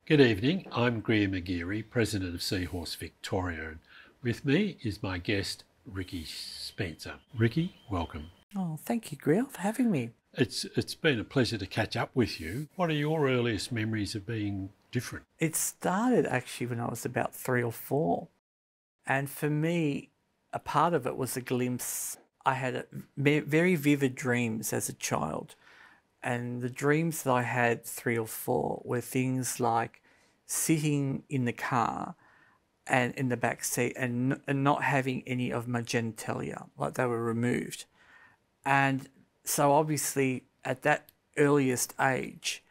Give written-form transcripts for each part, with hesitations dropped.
Good evening, I'm Greer McGeary, President of Seahorse Victoria. And with me is my guest, Ricki Spencer. Ricki, welcome. Oh, thank you, Greer, for having me. It's been a pleasure to catch up with you. What are your earliest memories of being different? It started actually when I was about 3 or 4. And for me, a part of it was a glimpse. I had very vivid dreams as a child. And the dreams that I had 3 or 4 were things like sitting in the car and in the back seat and not having any of my genitalia, like they were removed. And so obviously at that earliest age,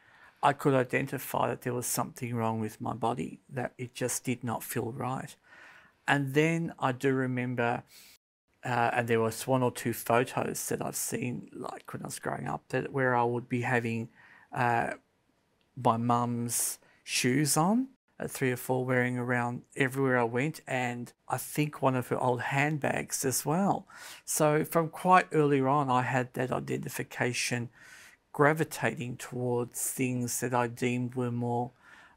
I could identify that there was something wrong with my body, that it just did not feel right. And then I do remember, and there was 1 or 2 photos that I've seen, like when I was growing up, that where I would be having my mum's shoes on at 3 or 4, wearing around everywhere I went, and I think one of her old handbags as well. So from quite early on, I had that identification gravitating towards things that I deemed were more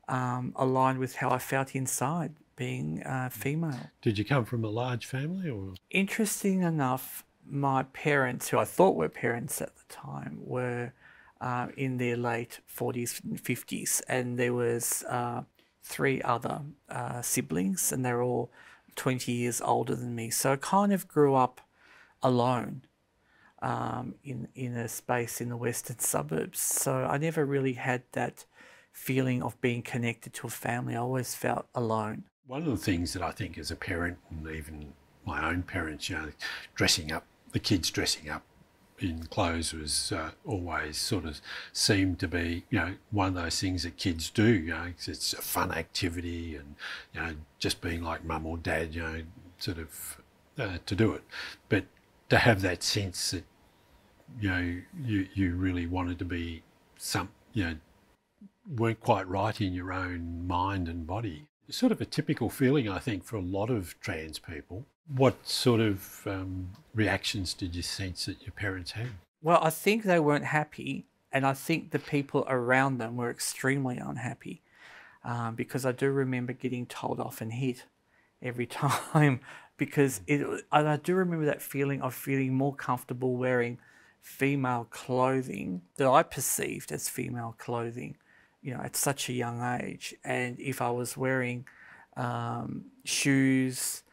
aligned with how I felt inside, being female. Did you come from a large family or? Interesting enough, my parents, who I thought were parents at the time, were in their late 40s and 50s, and there was 3 other siblings, and they're all 20 years older than me. So I kind of grew up alone in a space in the western suburbs. So I never really had that feeling of being connected to a family. I always felt alone. One of the things that I think as a parent, and even my own parents, dressing up, the kids dressing up in clothes was always sort of seemed to be, one of those things that kids do, it's a fun activity, and, just being like mum or dad, sort of to do it. But to have that sense that, you really wanted to be weren't quite right in your own mind and body. Sort of a typical feeling, I think, for a lot of trans people. What sort of reactions did you sense that your parents had? Well, I think they weren't happy, and I think the people around them were extremely unhappy, because I do remember getting told off and hit every time because I do remember that feeling of feeling more comfortable wearing female clothing that I perceived as female clothing, at such a young age. And if I was wearing shoes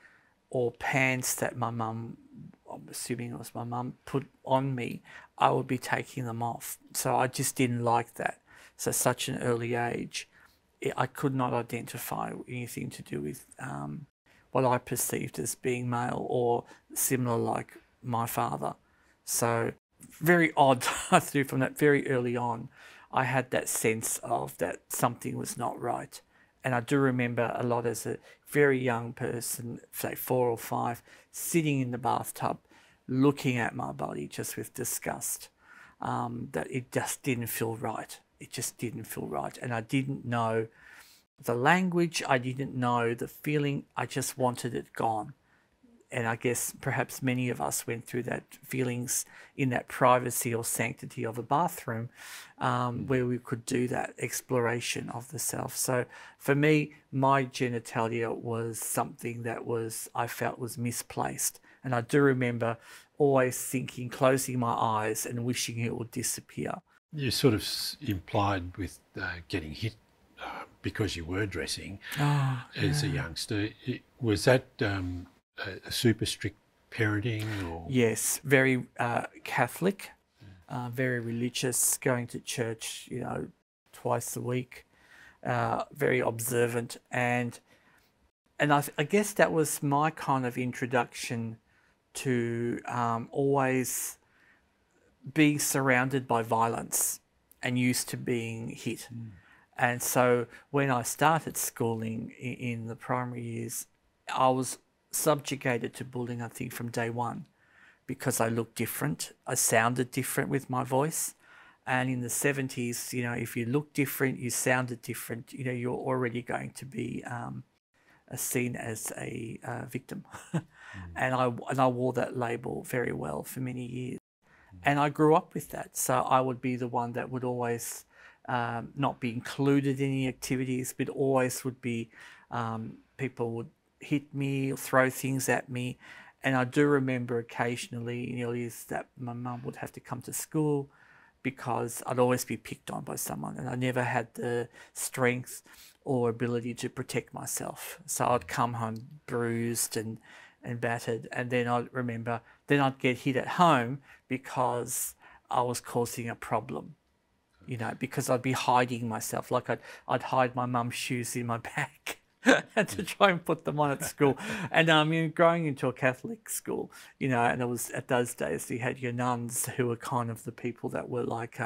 or pants that my mum, I'm assuming it was my mum, put on me, I would be taking them off. So I just didn't like that. So such an early age, I could not identify anything to do with what I perceived as being male or similar like my father. So very odd. I thought from that very early on, I had that sense of that something was not right. And I do remember a lot as a very young person, say 4 or 5, sitting in the bathtub, looking at my body just with disgust, that it just didn't feel right. It just didn't feel right. And I didn't know the language, I didn't know the feeling, I just wanted it gone. And I guess perhaps many of us went through that feelings in that privacy or sanctity of a bathroom, where we could do that exploration of the self. So for me, my genitalia was something that I felt was misplaced. And I do remember always thinking, closing my eyes and wishing it would disappear. You sort of implied with getting hit because you were dressing as a youngster. Was that a super strict parenting? Or? Yes, very Catholic, very religious, going to church, twice a week, very observant. And I guess that was my kind of introduction to always being surrounded by violence and used to being hit. And so when I started schooling in the primary years, I was subjugated to bullying, I think, from day one, because I looked different. I sounded different with my voice. And in the 70s, if you look different, you sounded different, you're already going to be seen as a victim. And I wore that label very well for many years. And I grew up with that. So I would be the one that would always not be included in any activities, but always would be, people would hit me or throw things at me. And I do remember occasionally in early years that my mum would have to come to school because I'd always be picked on by someone, and I never had the strength or ability to protect myself. So I'd come home bruised and battered, and then I'd remember, then I'd get hit at home because I was causing a problem, you know, because I'd be hiding myself. Like I'd hide my mum's shoes in my bag and to try and put them on at school. And growing into a Catholic school, you know, and it was at those days you had your nuns who were kind of the people that were like,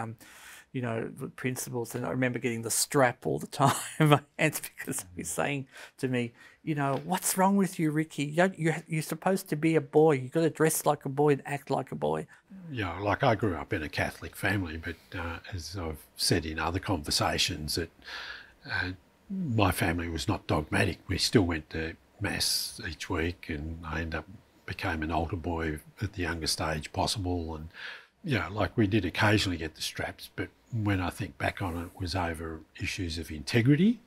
you know, the principals. And I remember getting the strap all the time in my hands because they'd be saying to me, you know, what's wrong with you, Ricki? You're supposed to be a boy. You've got to dress like a boy and act like a boy. Yeah, like I grew up in a Catholic family, but as I've said in other conversations, that my family was not dogmatic. We still went to Mass each week, and I became an altar boy at the youngest age possible. And, you know, like we did occasionally get the straps, but when I think back on it, it was over issues of integrity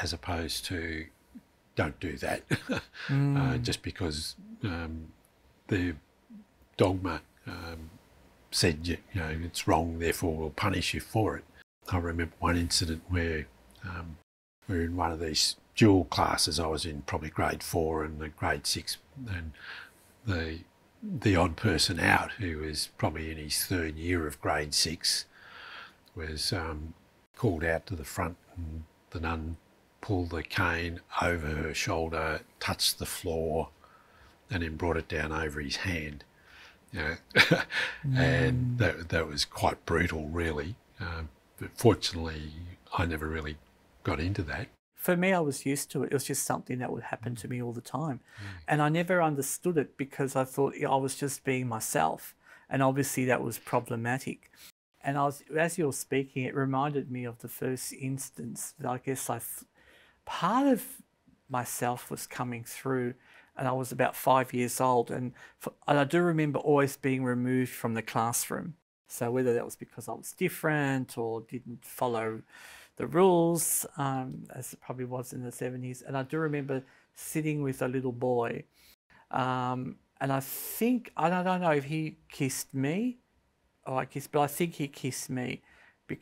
as opposed to don't do that. Just because the dogma said, you know, it's wrong, therefore we'll punish you for it. I remember one incident where we were in one of these dual classes. I was in probably grade 4 and the grade 6, and the odd person out, who was probably in his 3rd year of grade 6, was called out to the front, and the nun pulled the cane over her shoulder, touched the floor, and then brought it down over his hand. You know, and that was quite brutal, really. But fortunately, I never really got into that. For me, I was used to it. It was just something that would happen to me all the time. And I never understood it because I thought I was just being myself. And obviously that was problematic. And as you were speaking, it reminded me of the first instance that I guess part of myself was coming through, and I was about 5 years old. And I do remember always being removed from the classroom. So whether that was because I was different or didn't follow the rules, as it probably was in the 70s. And I do remember sitting with a little boy. And I think, I don't know if he kissed me or but I think he kissed me.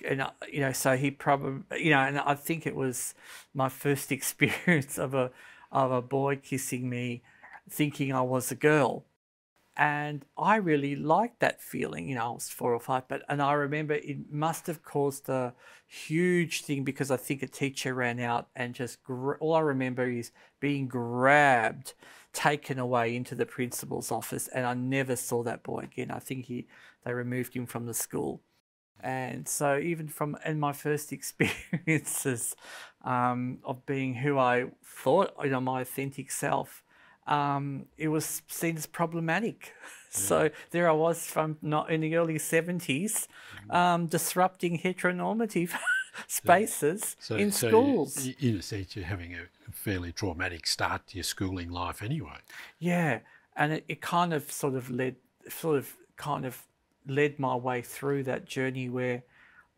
And, you know, so he probably, you know, and I think it was my first experience of a boy kissing me, thinking I was a girl. And I really liked that feeling, you know, I was 4 or 5, and I remember it must have caused a huge thing because I think a teacher ran out and just, all I remember is being grabbed, taken away into the principal's office, and I never saw that boy again. I think they removed him from the school. And so even in my first experiences of being who I thought, you know, my authentic self, it was seen as problematic. So there I was from not in the early 70s, disrupting heteronormative spaces in schools. So in a sense, you're having a fairly traumatic start to your schooling life anyway. Yeah, and it kind of led my way through that journey where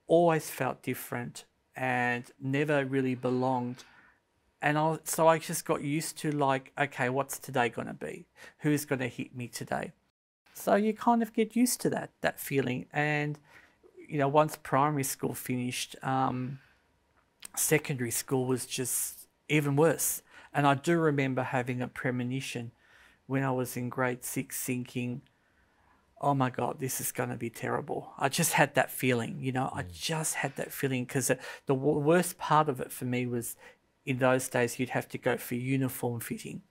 always felt different and never really belonged. And so I just got used to, like, okay, what's today going to be? Who's going to hit me today? So you kind of get used to that feeling. And, you know, once primary school finished, secondary school was just even worse. And I do remember having a premonition when I was in grade 6 thinking, oh my God, this is going to be terrible. I just had that feeling, you know, I just had that feeling because the worst part of it for me was, in those days, you'd have to go for uniform fitting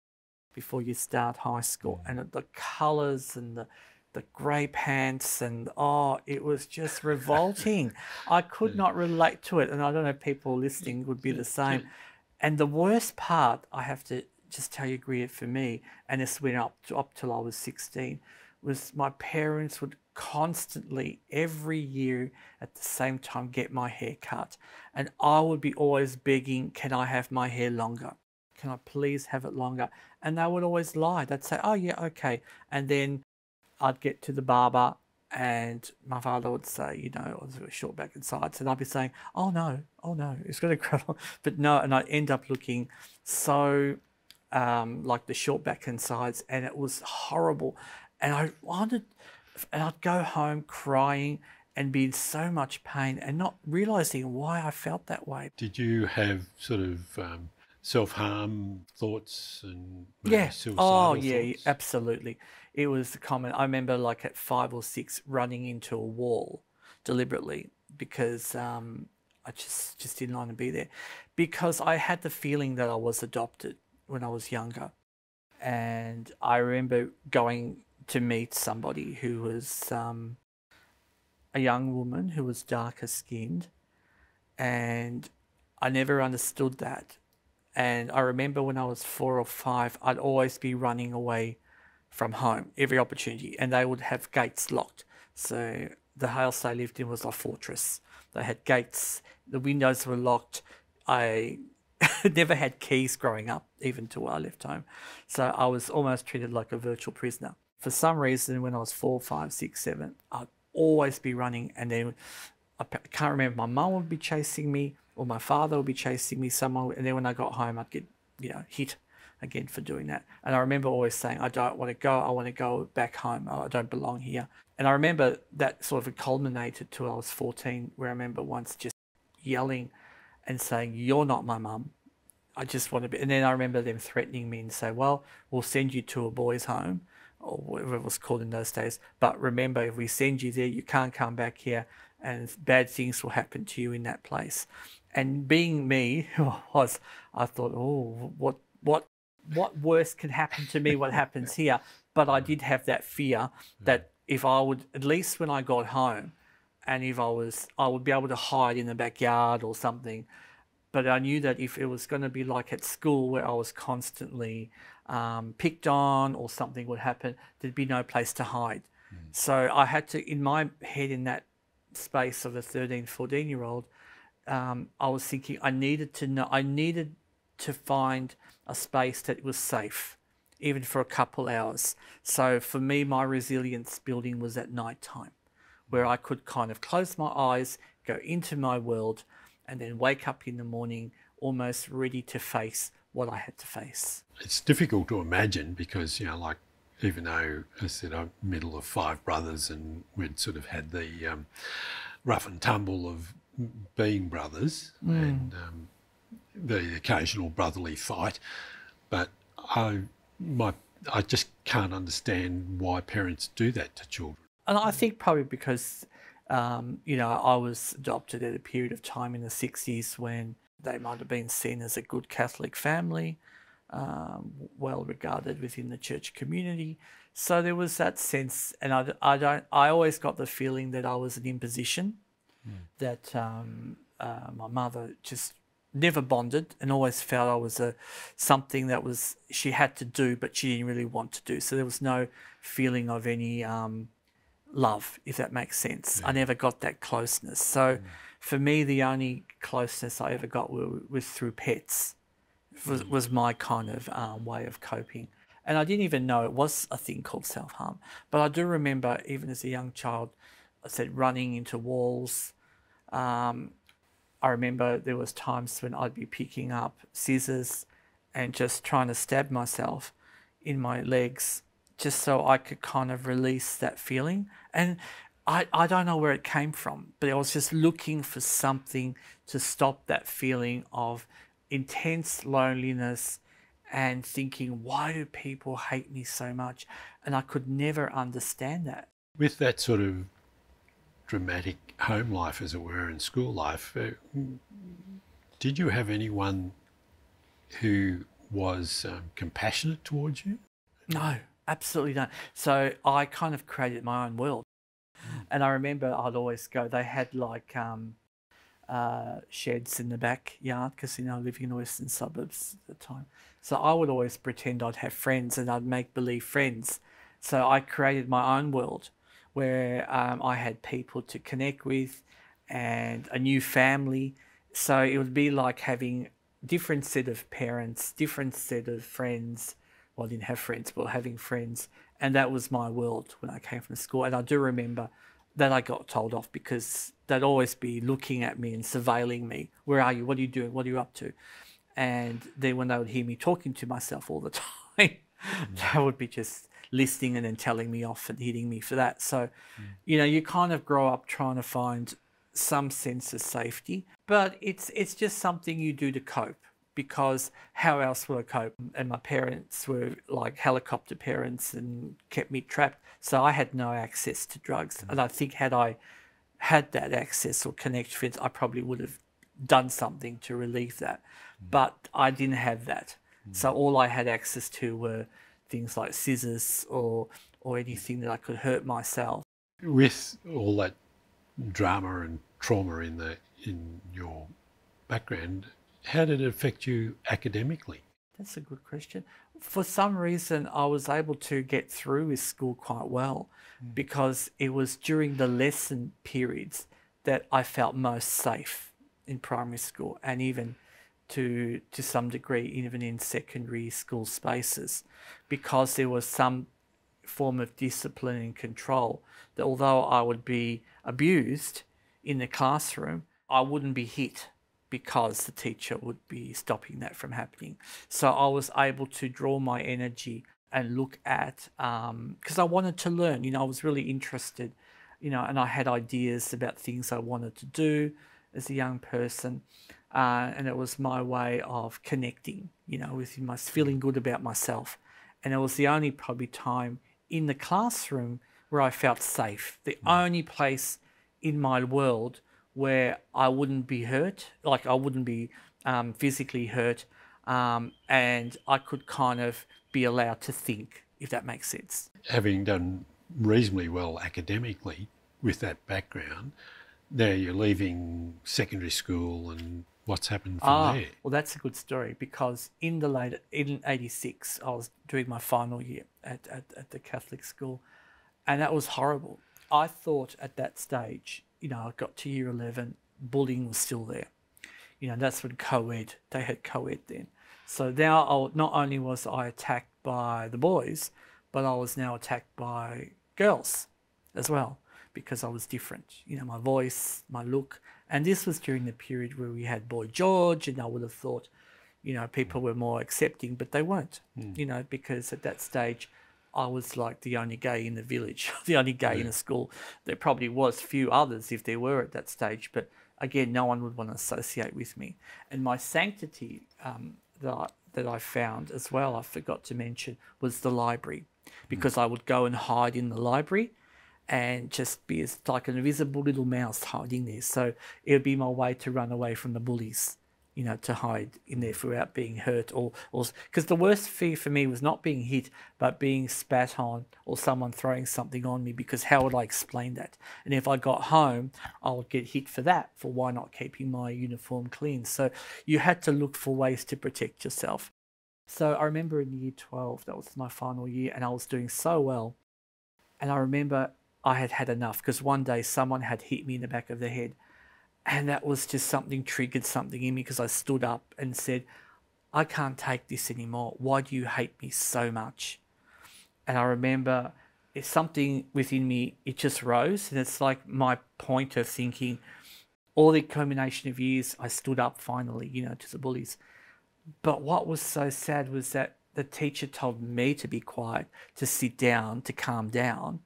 before you start high school. And the colours and the grey pants and, it was just revolting. I could not relate to it. And I don't know if people listening would be the same. And the worst part, I have to just tell you, Greer, for me, and this went up till I was 16, was my parents would constantly, every year at the same time, get my hair cut. And I would be always begging, can I have my hair longer? Can I please have it longer? And they would always lie. They'd say, oh yeah, okay. And then I'd get to the barber And my father would say, you know, I was short back and sides, and I'd be saying, oh no, it's going to grow long. But no, and I'd end up looking so like the short back and sides, and it was horrible. And I'd go home crying and be in so much pain and not realizing why I felt that way. Did you have sort of self-harm thoughts and maybe Yeah. suicidal Yeah, thoughts? absolutely. It was common. I remember like at 5 or 6 running into a wall deliberately because I just didn't want to be there, because I had the feeling that I was adopted when I was younger. And I remember going to meet somebody who was a young woman who was darker skinned, and I never understood that. And I remember when I was 4 or 5, I'd always be running away from home every opportunity, and they would have gates locked. So the house they lived in was a fortress. They had gates, the windows were locked. I never had keys growing up, even till I left home. So I was almost treated like a virtual prisoner. For some reason, when I was 4, 5, 6, 7, I'd always be running, and then I can't remember, my mum would be chasing me or my father would be chasing me someone, and then when I got home I'd get, you know, hit again for doing that. And I remember always saying, I don't want to go, I want to go back home, I don't belong here. And I remember that sort of culminated till I was 14, where I remember once just yelling and saying, you're not my mum, I just want to be. And then I remember them threatening me and say, well, we'll send you to a boys' home, or whatever it was called in those days. But remember, if we send you there, you can't come back here, and bad things will happen to you in that place. And being me, who I was, I thought, oh, what worse can happen to me? What happens here? But I did have that fear that if I would, at least when I got home, and if I would be able to hide in the backyard or something. But I knew that if it was going to be like at school where I was constantly picked on or something would happen, thered be no place to hide. So I had to, in my head, in that space of a 13, 14-year-old, I was thinking I needed to find a space that was safe, even for a couple hours. So for me, my resilience building was at night time, where I could kind of close my eyes, go into my world, and then wake up in the morning almost ready to face what I had to face. It's difficult to imagine because, you know, like, even though, as I said, I'm middle of 5 brothers and we'd sort of had the rough and tumble of being brothers and the occasional brotherly fight, but I just can't understand why parents do that to children. And I think probably because, you know, I was adopted at a period of time in the 60s when they might have been seen as a good Catholic family, well regarded within the church community. So there was that sense, and I always got the feeling that I was an imposition, that my mother just never bonded and always felt I was something that was she had to do, but she didn't really want to do. So there was no feeling of any love, if that makes sense. I never got that closeness. So for me, the only closeness I ever got was through pets. Was my kind of way of coping. And I didn't even know it was a thing called self-harm. But I do remember, even as a young child, I said running into walls. I remember there was times when I'd be picking up scissors and just trying to stab myself in my legs just so I could kind of release that feeling. And I don't know where it came from, but I was just looking for something to stop that feeling of intense loneliness and thinking, why do people hate me so much? And I could never understand that. With that sort of dramatic home life, as it were, and school life, did you have anyone who was compassionate towards you? No, absolutely not. So I kind of created my own world. And I remember I'd always go, they had like sheds in the backyard because, you know, living in the western suburbs at the time. So I would always pretend I'd have friends and I'd make believe friends. So I created my own world where I had people to connect with and a new family. So it would be like having different set of parents, different set of friends, well, I didn't have friends, but having friends. And that was my world when I came from school. And I do remember that I got told off because they'd always be looking at me and surveilling me. Where are you? What are you doing? What are you up to? And then when they would hear me talking to myself all the time, they would be just listening and then telling me off and hitting me for that. So, you know, you kind of grow up trying to find some sense of safety, but it's just something you do to cope, because how else would I cope? And my parents were like helicopter parents and kept me trapped. So I had no access to drugs. And I think had I had that access or connection, I probably would have done something to relieve that. But I didn't have that. So all I had access to were things like scissors or anything that I could hurt myself. With all that drama and trauma in your background, how did it affect you academically? That's a good question. For some reason, I was able to get through with school quite well because it was during the lesson periods that I felt most safe in primary school, and even to some degree even in secondary school spaces, because there was some form of discipline and control that although I would be abused in the classroom, I wouldn't be hit because the teacher would be stopping that from happening. So I was able to draw my energy and look at, because I wanted to learn, you know, I was really interested, you know, and I had ideas about things I wanted to do as a young person. And it was my way of connecting, you know, with my feeling good about myself. And it was the only probably time in the classroom where I felt safe. The only place in my world where I wouldn't be hurt, like I wouldn't be physically hurt, and I could kind of be allowed to think, if that makes sense. Having done reasonably well academically with that background, now you're leaving secondary school, and what's happened from there? Well, that's a good story, because in 86, I was doing my final year at the Catholic school, and that was horrible. I thought at that stage, you know, I got to year 11, bullying was still there. You know, that's when they had co-ed then. So now not only was I attacked by the boys, but I was now attacked by girls as well, because I was different. You know, my voice, my look. And this was during the period where we had Boy George, and I would have thought, you know, people were more accepting, but they weren't, you know, because at that stage, I was like the only gay in the village, the only gay in the school. There probably was few others if there were at that stage, but again, no one would want to associate with me. And my sanctity that I found as well, I forgot to mention, was the library, because I would go and hide in the library and just be as like an invisible little mouse hiding there. So it would be my way to run away from the bullies, you know, to hide in there without being hurt, or because the worst fear for me was not being hit, but being spat on or someone throwing something on me, because how would I explain that? And if I got home, I would get hit for that, for why not keeping my uniform clean. So you had to look for ways to protect yourself. So I remember in year 12, that was my final year, and I was doing so well. And I remember I had had enough, because one day someone had hit me in the back of the head. And that was just something triggered something in me, because I stood up and said, I can't take this anymore. Why do you hate me so much? And I remember it's something within me, it just rose. And it's like my point of thinking, all the culmination of years, I stood up finally, you know, to the bullies. But what was so sad was that the teacher told me to be quiet, to sit down, to calm down,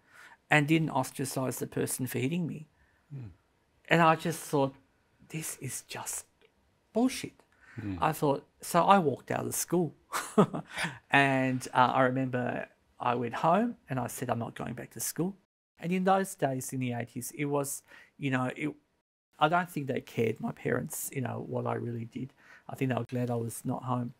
and didn't ostracize the person for hitting me. And I just thought, this is just bullshit. I thought, so I walked out of the school. And I remember I went home and I said, I'm not going back to school. And in those days, in the 80s, it was, you know, I don't think they cared, my parents, you know, what I really did. I think they were glad I was not home.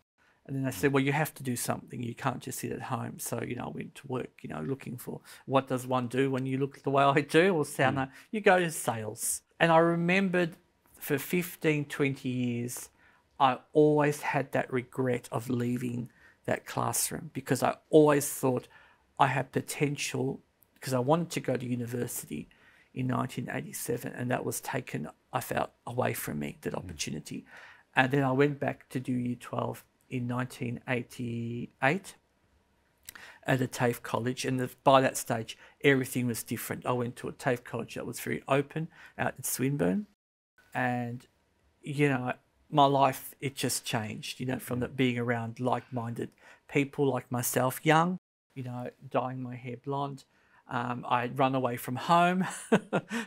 And then they said, well, you have to do something. You can't just sit at home. So, you know, I went to work, you know, looking for what does one do when you look the way I do? Or sound like you go to sales. And I remembered for 15, 20 years, I always had that regret of leaving that classroom, because I always thought I had potential, because I wanted to go to university in 1987, and that was taken, I felt, away from me, that opportunity. And then I went back to do year 12 in 1988, at a TAFE college, and by that stage, everything was different. I went to a TAFE college that was very open out in Swinburne, and, you know, my life, it just changed, you know, from being around like-minded people like myself, young, you know, dyeing my hair blonde. I'd run away from home.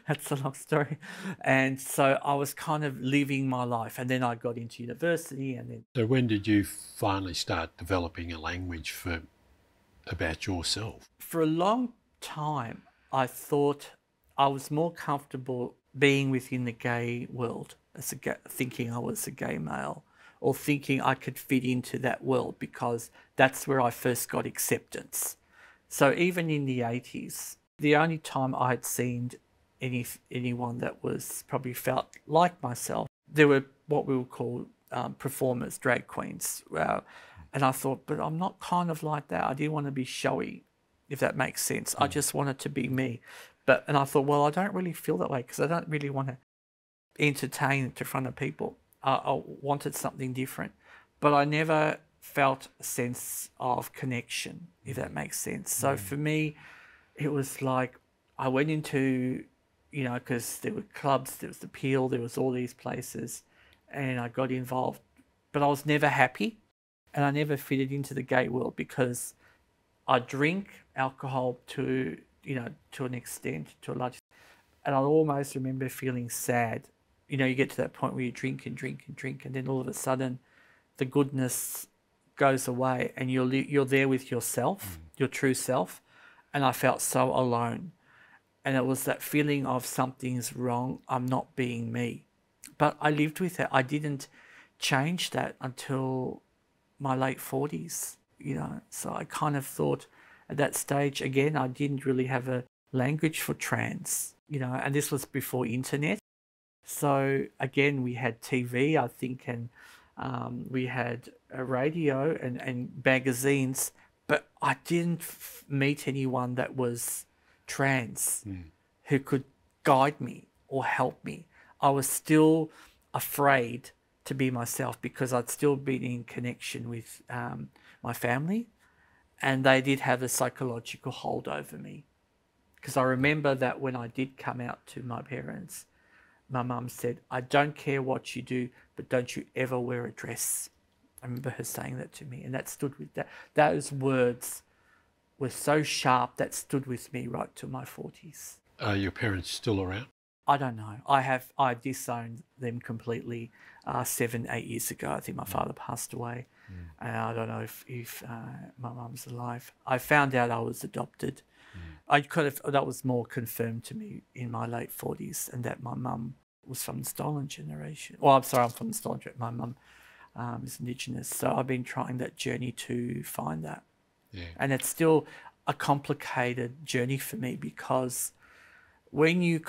That's a long story. And so I was kind of living my life. And then I got into university, and then... So when did you finally start developing a language about yourself? For a long time, I thought I was more comfortable being within the gay world, thinking I was a gay male, or thinking I could fit into that world because that's where I first got acceptance. So even in the 80s, the only time I had seen anyone that was probably felt like myself, there were what we would call performers, drag queens. And I thought, but I'm not kind of like that. I didn't want to be showy, if that makes sense. I just wanted to be me. And I thought, well, I don't really feel that way because I don't really want to entertain in front of people. I wanted something different. But I never felt a sense of connection, if that makes sense. So for me, it was like I went into, you know, because there were clubs, there was the Peel, there was all these places, and I got involved. But I was never happy, and I never fitted into the gay world because I drink alcohol to, you know, to an extent, to a large extent. And I almost remember feeling sad. You know, you get to that point where you drink and drink and drink, and then all of a sudden the goodness goes away, and you're there with yourself, your true self. And I felt so alone. And it was that feeling of something's wrong, I'm not being me. But I lived with it. I didn't change that until my late 40s, you know. So I kind of thought at that stage, again, I didn't really have a language for trans, you know, and this was before internet. So again, we had TV, I think, and we had a radio and magazines, but I didn't meet anyone that was trans who could guide me or help me. I was still afraid to be myself because I'd still been in connection with my family, and they did have a psychological hold over me. Because I remember that when I did come out to my parents, my mum said, I don't care what you do, but don't you ever wear a dress. I remember her saying that to me, and that stood with that. Those words were so sharp that stood with me right to my 40s. Are your parents still around? I don't know. I disowned them completely 7-8 years ago. I think my father passed away, and I don't know if my mum's alive. I found out I was adopted. That was more confirmed to me in my late 40s, and that my mum was from the stolen generation. Well, I'm sorry, I'm from the stolen generation. My mum is Indigenous, so I've been trying that journey to find that. Yeah. And it's still a complicated journey for me because when you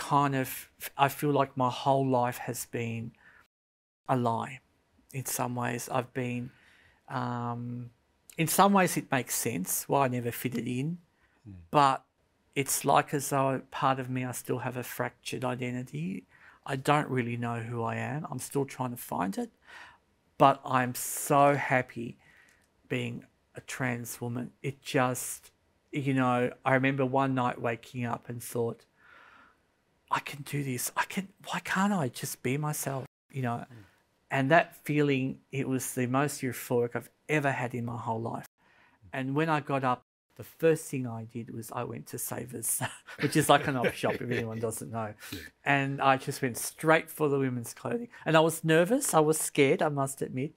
I feel like my whole life has been a lie. In some ways, I've been, in some ways it makes sense why I never fitted in, but it's like as though part of me, I still have a fractured identity. I don't really know who I am. I'm still trying to find it, but I'm so happy being a trans woman. It just, you know, I remember one night waking up and thought, I can do this. Why can't I just be myself, you know? And that feeling, it was the most euphoric I've ever had in my whole life. And when I got up, the first thing I did was I went to Savers, which is like an op shop if anyone doesn't know. Yeah. And I just went straight for the women's clothing. And I was nervous. I was scared, I must admit.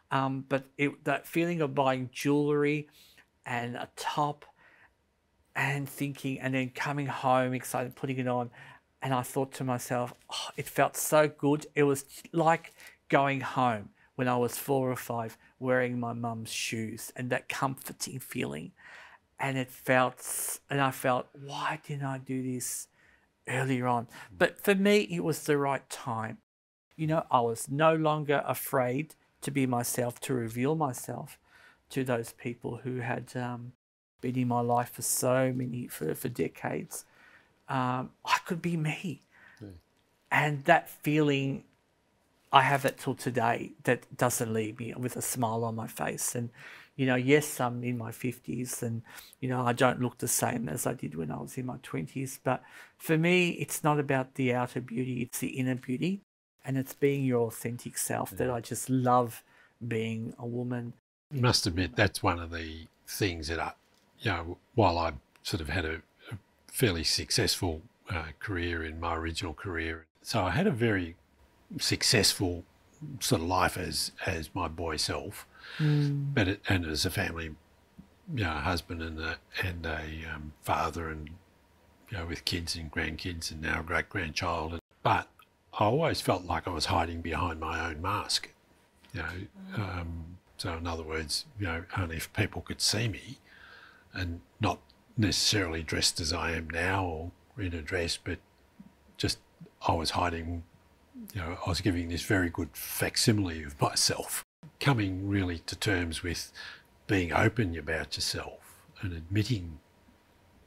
But that feeling of buying jewellery and a top and thinking, and then coming home excited, putting it on. And I thought to myself, oh, it felt so good. It was like going home when I was 4 or 5, wearing my mum's shoes, and that comforting feeling. And I felt, why didn't I do this earlier on? But for me, it was the right time. You know, I was no longer afraid to be myself, to reveal myself to those people who had been in my life for decades. I could be me. And that feeling, I have it till today, that doesn't leave me with a smile on my face. And, You know, yes, I'm in my 50s and, you know, I don't look the same as I did when I was in my 20s. But for me, it's not about the outer beauty, it's the inner beauty. And it's being your authentic self that I just love being a woman. I must admit, that's one of the things that you know, while I sort of had a fairly successful career in my original career, so I had a very successful sort of life as my boy self, but and as a family, you know, husband and a father, and you know, with kids and grandkids and now a great grandchild. But I always felt like I was hiding behind my own mask, you know. So in other words, you know, only if people could see me and not necessarily dressed as I am now or in a dress, but just I was hiding, you know, I was giving this very good facsimile of myself. Coming really to terms with being open about yourself and admitting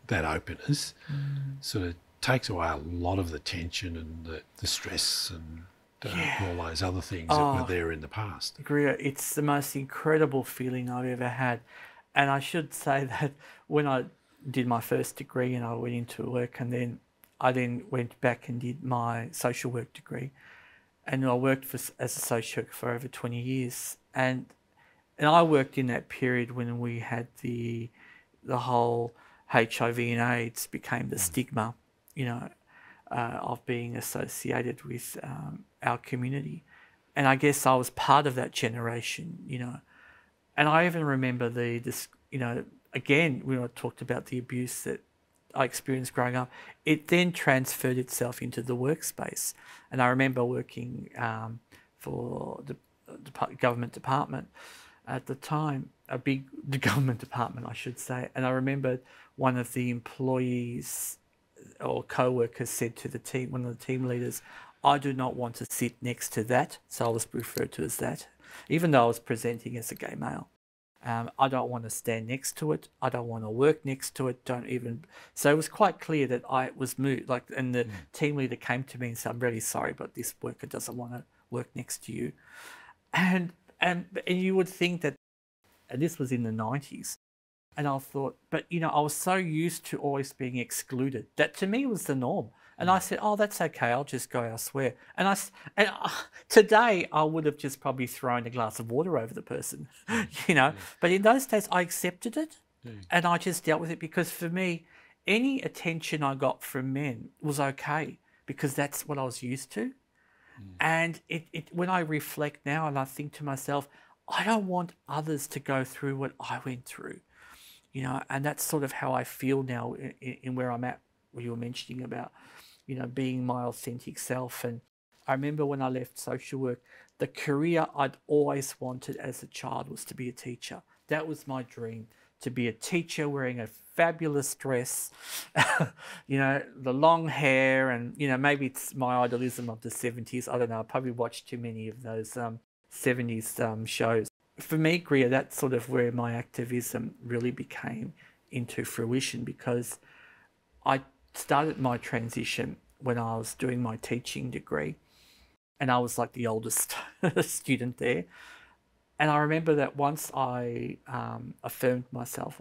that openness sort of takes away a lot of the tension and the stress and all those other things that were there in the past. Greer, it's the most incredible feeling I've ever had. And I should say that when I did my first degree and I went into work, and then I went back and did my social work degree, and I worked as a social worker for over 20 years. And I worked in that period when we had the whole HIV and AIDS became the stigma, you know, of being associated with our community. And I guess I was part of that generation, you know. And I even remember this, you know, again, when I talked about the abuse that I experienced growing up, it then transferred itself into the workspace. And I remember working for the government department at the time, the government department, I should say. And I remember one of the employees or co-workers said to the team, one of the team leaders, "I do not want to sit next to that." So I was referred to as that, even though I was presenting as a gay male. I don't want to stand next to it. I don't want to work next to it. Don't even. So it was quite clear that I was moved. Like, and the team leader came to me and said, "I'm really sorry, but this worker doesn't want to work next to you." And you would think that, and this was in the 90s. And I thought, but you know, I was so used to always being excluded that to me was the norm. And I said, "Oh, that's okay. I'll just go elsewhere." And today I would have just probably thrown a glass of water over the person, you know. But in those days, I accepted it, and I just dealt with it, because for me, any attention I got from men was okay, because that's what I was used to. And when I reflect now and I think to myself, I don't want others to go through what I went through, you know. And that's sort of how I feel now in where I'm at, where you were mentioning about, you know, being my authentic self. And I remember when I left social work, the career I'd always wanted as a child was to be a teacher. That was my dream, to be a teacher wearing a fabulous dress, you know, the long hair, and, you know, maybe it's my idealism of the 70s. I don't know. I probably watched too many of those 70s shows. For me, Greer, that's sort of where my activism really became into fruition, because I started my transition when I was doing my teaching degree, and I was like the oldest student there. And I remember that once I affirmed myself,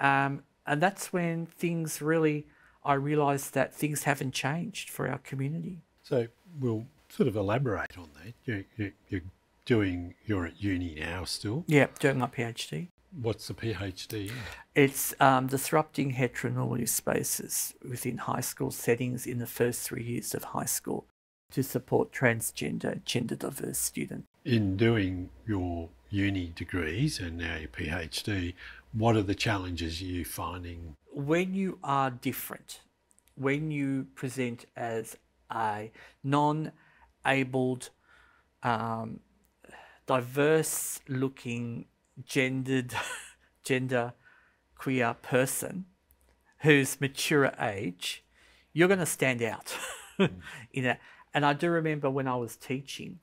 and that's when things really, I realised that things haven't changed for our community. So we'll sort of elaborate on that. You're at uni now still? Yeah, doing my PhD. What's the PhD in? It's disrupting heteronormative spaces within high school settings in the first 3 years of high school to support transgender, gender diverse students. In doing your uni degrees and now your PhD, what are the challenges you're finding? When you are different, when you present as a non-abled, diverse looking, gender queer person who's mature age, you're going to stand out. You know. And I do remember when I was teaching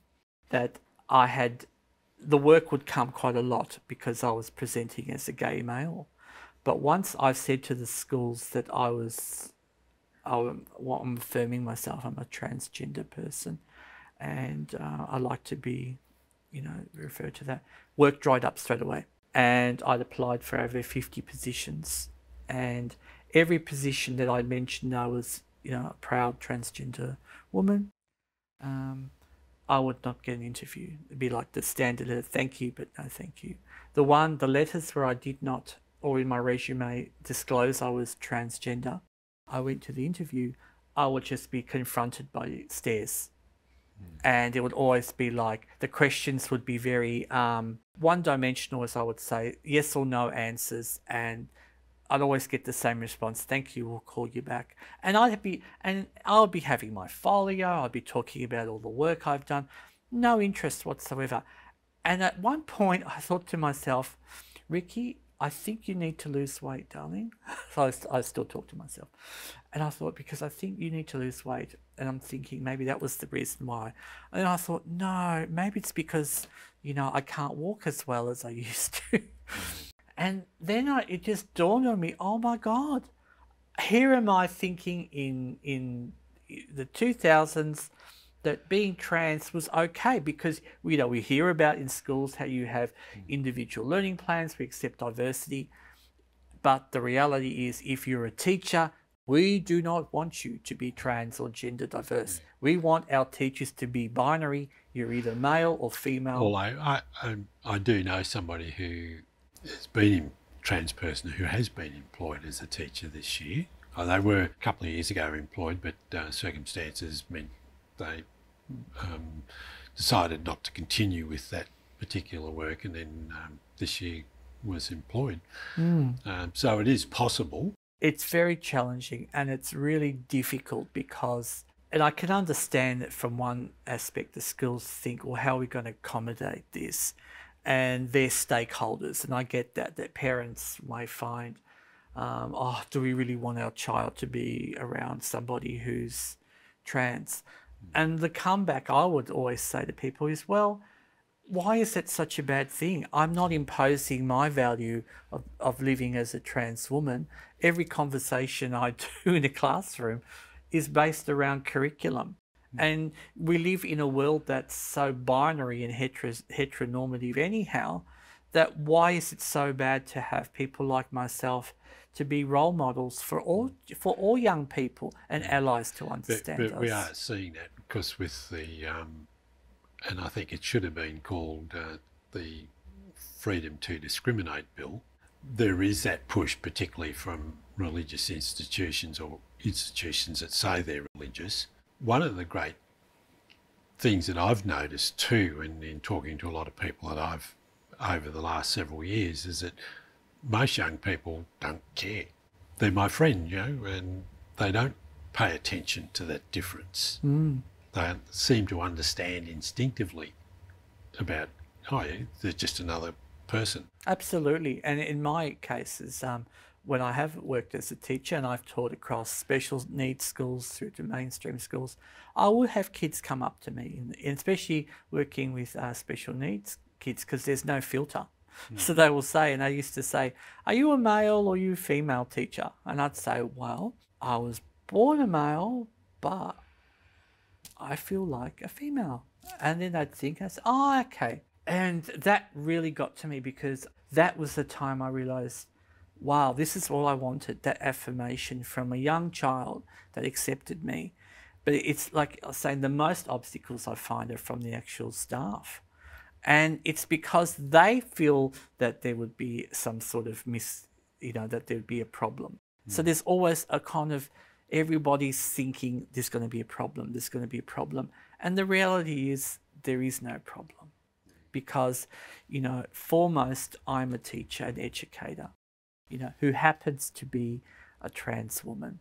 that the work would come quite a lot because I was presenting as a gay male. But once I said to the schools that I'm affirming myself, I'm a transgender person, and I like to be, you know, referred to that, work dried up straight away. and I'd applied for over 50 positions, and every position that I mentioned I was, you know, a proud transgender woman, I would not get an interview. It'd be like the standard, thank you, but no thank you. The letters where I did not, or in my resume, disclose I was transgender, I went to the interview, I would just be confronted by stares. And it would always be like, the questions would be very one-dimensional, as I would say, yes or no answers, and I'd always get the same response, thank you, we'll call you back. And I would be having my folio, I'd be talking about all the work I've done, no interest whatsoever. And at one point I thought to myself, Ricki, I think you need to lose weight, darling. So I still talk to myself. And I thought, because I think you need to lose weight. And I'm thinking maybe that was the reason why. And I thought, no, maybe it's because, you know, I can't walk as well as I used to. And then it just dawned on me, oh my God, here am I thinking in the 2000s that being trans was okay, because, you know, we hear about in schools how you have individual learning plans, we accept diversity. But the reality is, if you're a teacher, we do not want you to be trans or gender diverse. We want our teachers to be binary. You're either male or female. Although I do know somebody who has been a trans person who has been employed as a teacher this year. They were a couple of years ago employed, but circumstances meant they decided not to continue with that particular work, and then this year was employed. So it is possible. It's very challenging, and it's really difficult because, and I can understand that from one aspect, the schools think, well, how are we going to accommodate this? And their stakeholders, and I get that parents may find, oh, do we really want our child to be around somebody who's trans? And the comeback I would always say to people is, well, why is that such a bad thing? I'm not imposing my value of living as a trans woman. Every conversation I do in a classroom is based around curriculum. And we live in a world that's so binary and heteronormative anyhow, that why is it so bad to have people like myself to be role models for all young people and allies to understand us? But we are seeing that, because with the, and I think it should have been called the Freedom to Discriminate Bill, there is that push, particularly from religious institutions or institutions that say they're religious. One of the great things that I've noticed too, in talking to a lot of people that I've over the last several years, is that most young people don't care. They're my friend, you know, and they don't pay attention to that difference. They seem to understand instinctively about, oh yeah, they're just another person. Absolutely. And in my cases, when I have worked as a teacher and I've taught across special needs schools through to mainstream schools, I will have kids come up to me, and especially working with special needs kids, because there's no filter. So they will say, and I used to say, are you a male or are you a female teacher? And I'd say, well, I was born a male, but I feel like a female. And then I'd think, I said, oh, okay. And that really got to me, because that was the time I realized, wow, this is all I wanted, that affirmation from a young child that accepted me. But it's like I was saying, the most obstacles I find are from the actual staff. And it's because they feel that there would be some sort of that there'd be a problem. So there's always a kind of, everybody's thinking there's going to be a problem, there's going to be a problem. And the reality is there is no problem, because, you know, foremost, I'm a teacher, an educator, you know, who happens to be a trans woman,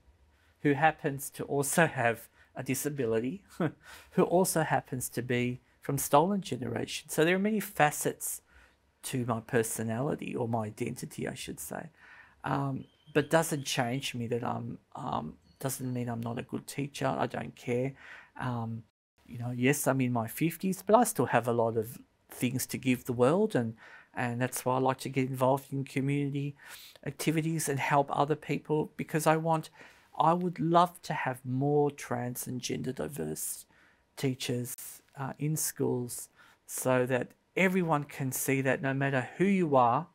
who happens to also have a disability, who also happens to be from stolen generation. So there are many facets to my personality, or my identity, I should say. But doesn't change me that doesn't mean I'm not a good teacher. I don't care. You know, yes, I'm in my 50s, but I still have a lot of things to give the world, and that's why I like to get involved in community activities and help other people, because I would love to have more trans and gender diverse teachers in schools, so that everyone can see that no matter who you are,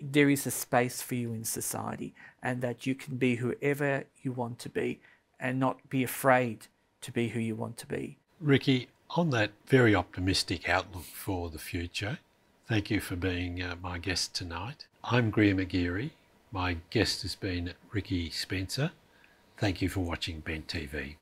there is a space for you in society, and that you can be whoever you want to be and not be afraid to be who you want to be. Ricki, on that very optimistic outlook for the future, thank you for being my guest tonight. I'm Greer McGeary. My guest has been Ricki Spencer. Thank you for watching Bent TV.